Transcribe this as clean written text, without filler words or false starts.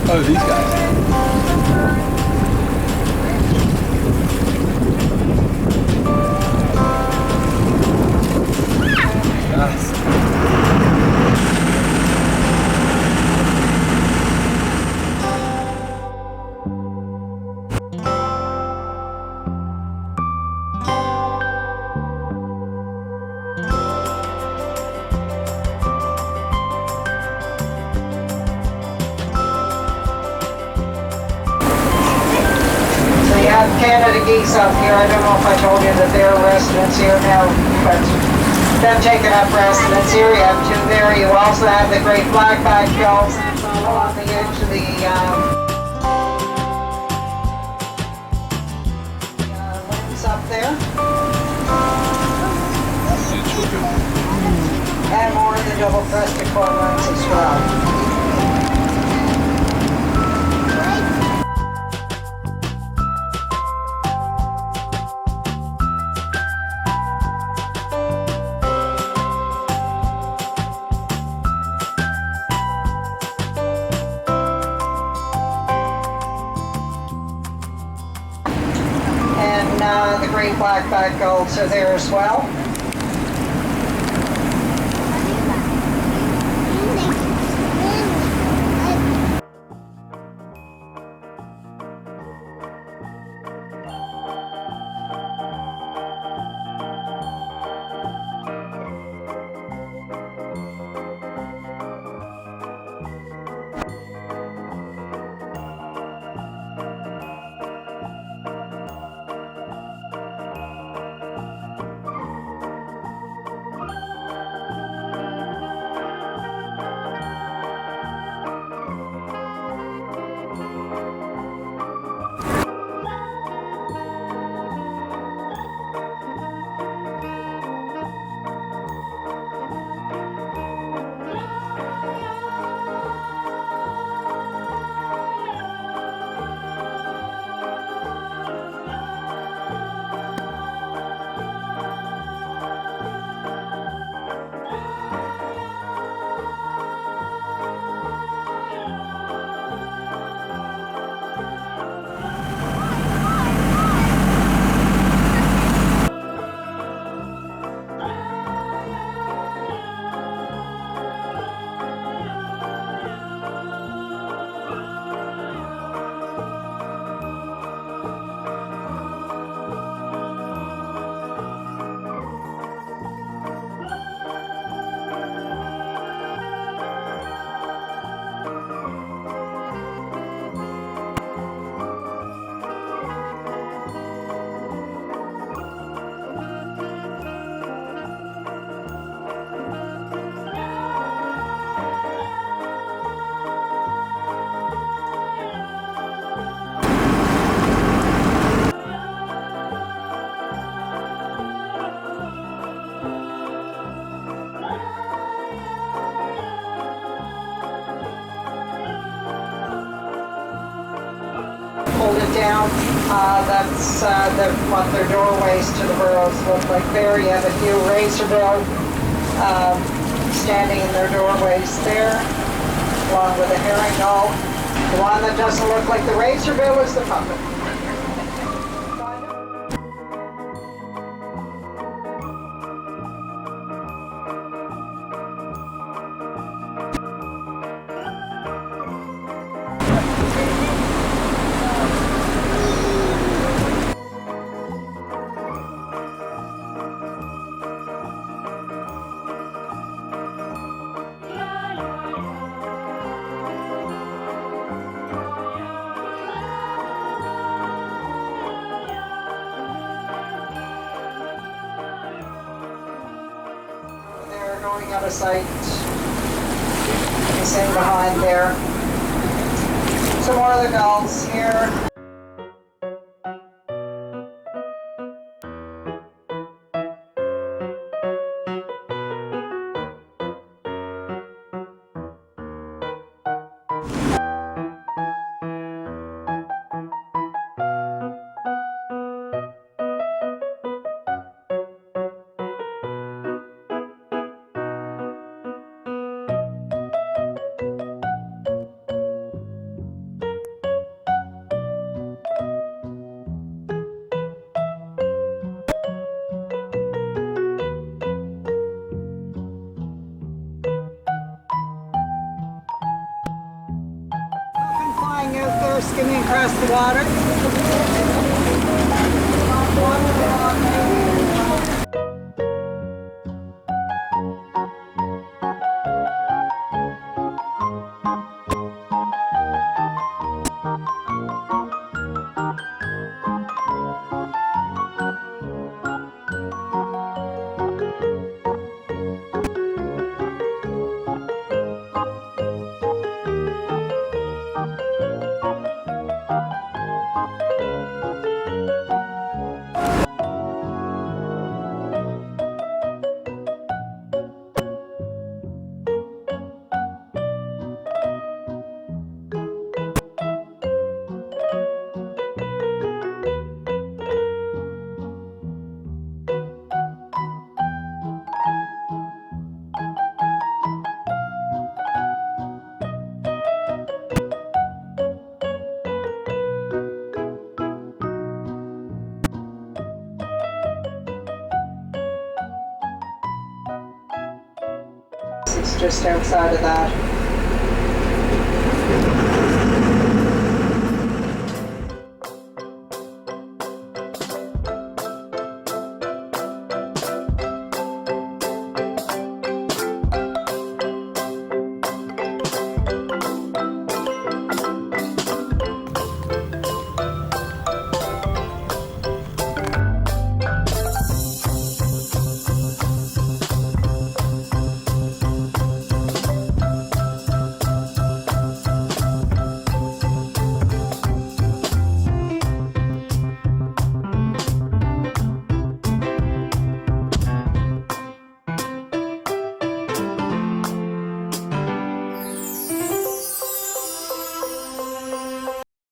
Oh, these guys. Nice. Canada geese up here. I don't know if I told you that they're residents here now, but them taking up residence here. You have two there. You also have the great black-backed gulls along the edge of the limbs up there. And more of the double-breasted cormorants as well. The great black-backed gulls are there as well. Hold it down. That's what their doorways to the burrows look like there. You have a few razorbill standing in their doorways there, along with a herring gull. The one that doesn't look like the razorbill is the puffin. Going out of sight, the same behind there. Some more of the gulls here. skimming across the water. It's just outside of that.